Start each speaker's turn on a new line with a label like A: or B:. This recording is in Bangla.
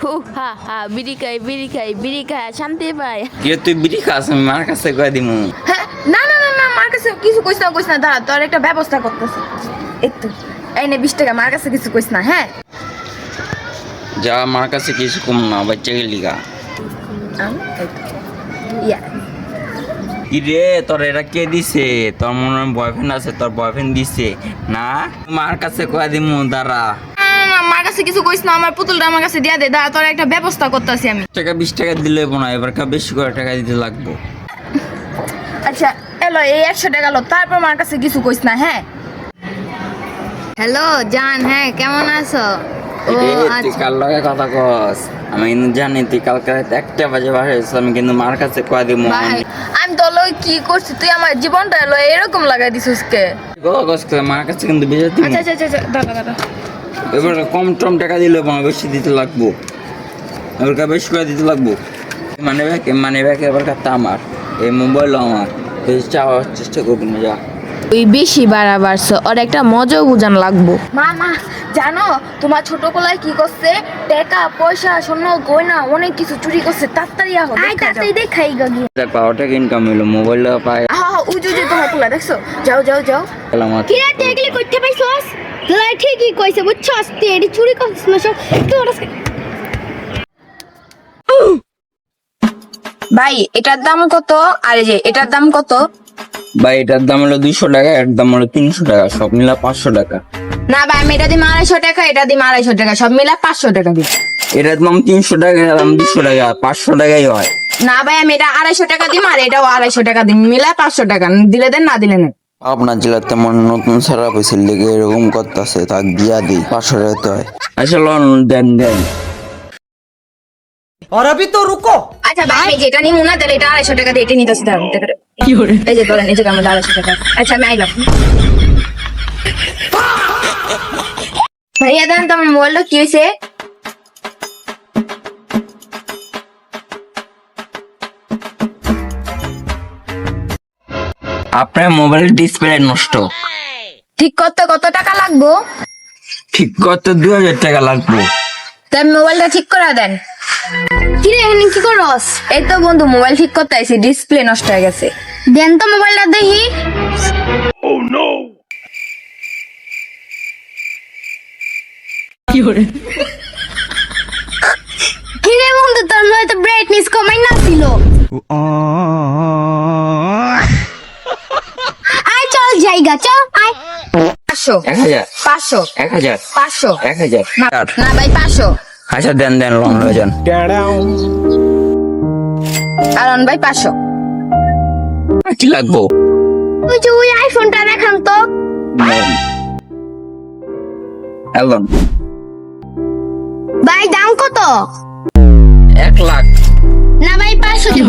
A: হু হা হা বিড়ি খাই শান্তি পাই।
B: কি তুই বিড়ি খাস? আমি মার কাছে কয়ে দিমু।
A: হ্যাঁ, না না না না, মার কাছে কিছু কইস না দাঁড়া, তোর একটা ব্যবস্থা করতেছি। একটু এই নে 20 টাকা, মার কাছে কিছু কইস না। হ্যাঁ
B: যা, মার কাছে কিছু কম না, বাচ্চা গেলি গা।
A: ইয়া
B: কি রে, তোর এটা কে দিছে? তোর মনে হয় বয়ফ্রেন্ড আছে, তোর বয়ফ্রেন্ড দিছে না? মার কাছে কয়ে দিমু, দাঁড়া।
A: মার কাছে কিছু কইস না, আমার পুতুলটা আমার কাছে দিয়া দে। দাঁড়া, তোর একটা ব্যবস্থা করতেছি আমি।
B: 20 টাকা দিলে না, এবার বেশি করে টাকা দিতে লাগবো।
A: আচ্ছা এলো, এই 100 টাকা লো, তারপর মার কাছে কিছু কইস না। হ্যাঁ হ্যালো জান, হ্যাঁ কেমন আছো? ও
B: তুই কার লগে কথা কস? আমি কিন্তু জানি তুই কালকে রাত 1টা বাজে বাসায় আছিস, আমি কিন্তু মার কাছে কয়ে দিমু।
A: আমি তো লই কি করছি, তুই আমার জীবনটা এলো এরকম লাগাই দিছিস কে?
B: মার কাছে কিন্তু বেশি দিমু।
A: আচ্ছা আচ্ছা আচ্ছা, দাঁড়া
B: এবার কম টম টাকা দিলে বেশি দিতে লাগবো, এবার বেশি করে দিতে লাগবো। মানে ব্যাগ এবার কাটতে আমার, এই মোবাইল আমার, বেশি চাওয়ার চেষ্টা করবি না। যা,
A: ওই বেশি বাড়াবাড়ছ, ওর একটা মজাও বুঝান লাগবো। মা জানো তোমার ছোট পোলায় কি করছে? টাকা পয়সা স্বর্ণ গয়না অনেক কিছু চুরি করছে। তাড়াতাড়ি আহ, দেখাই গিয়ে
B: দেখ পাওয়ার টাকা ইনকাম হইলো, মোবাইলটা পায়।
A: হ্যাঁ উজু তোমার পোলা দেখছো? যাও
B: আমার
C: কিরা দেখলি কইতে পাইছস? তোরা ঠিকই কইছে বুঝছস, তুই এডি চুরি করছিস না সব তোর।
A: ভাই এটার দাম কত? আর এই যে এটার দাম কত?
B: ভাই এটার দাম হলো 200 টাকা, এর দাম হলো 300 টাকা, সব মিলা 500 টাকা।
A: না ভাই, আমি এটা দিই 250 টাকা, এটা দিই 250 টাকা, সব মিলা 500 টাকা দিই।
B: এটার দাম 300 টাকা, এটার দাম 200 টাকা, 500 টাকাই হয়।
A: না ভাই, আমি এটা 250 টাকা দিই, আর এটাও 250 টাকা দিই, মিলা 500 টাকা। দিলে দেন, না দিলে না।
B: আপনার জেলার তেমন নতুন সারা পয়সার লেগে এরকম করতেছে, তাক দিয়া দিই 500 টাকা হয়। আচ্ছা লোন দেন।
D: और अभी तो रुको।
A: আচ্ছা ভাই, আমি যেটা নিমু না, তাহলে এটা 250 টাকা দিয়ে এটা নিতেছি। দাঁড়ান এই যে ধরেন, এই যে আমার 250 টাকা। আচ্ছা আমি আইলাম। ভাইয়া দেন, তোমার মোবাইলটা কি হয়েছে?
B: আপনার মোবাইলের ডিসপ্লে নষ্ট,
A: ঠিক করতে কত টাকা লাগবো?
B: ঠিক করতে 2000 টাকা লাগবে।
A: তাই মোবাইলটা ঠিক করে দেন।
C: কিরে এখানে কি করস?
A: এই তো বন্ধু, মোবাইল ঠিক করতে আইছি, ডিসপ্লে নষ্ট হয়ে গেছে।
C: দেন তো মোবাইলটা দেখি। কিরে বন্ধু, তোর মনে তো ব্রাইটনেস কমাই না ছিল। আয় চল জায়গা, চল আয়।
A: 500
B: 1000
A: 500
B: 1000
A: 500
B: 1000।
A: না ভাই 500।
B: আচ্ছা দেন লোন হয়ে যান।
A: কারণ ভাই 500।
B: কি লাগবো?
C: ওই যে ওই আইফোনটা দেখান তো।
B: এলন
C: ভাই দাম কত?
B: 1 লাখ।
C: না ভাই 500 দিব।